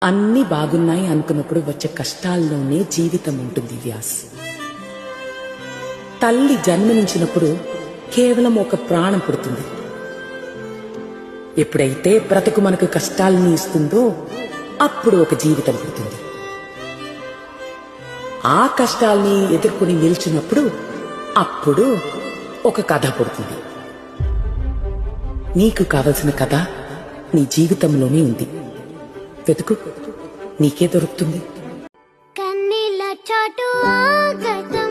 అన్ని బాగున్నాయి అనుకున్నప్పుడు వచ్చే కష్టాల్లోనే జీవితం ఉంటుంది వ్యాస్. తల్లి జన్మనించినప్పుడు కేవలం ఒక ప్రాణం పుడుతుంది. ఎప్పుడైతే బ్రతుకు మనకు కష్టాలని ఇస్తుందో అప్పుడు ఒక జీవితం పుడుతుంది. ఆ కష్టాల్ని ఎదుర్కొని నిలిచినప్పుడు అప్పుడు ఒక కథ పుడుతుంది. నీకు కావలసిన కథ నీ జీవితంలోనే ఉంది. వెతుకు, నీకే దొరుకుతుంది. కన్నీళ్ళ చాటు ఆగతం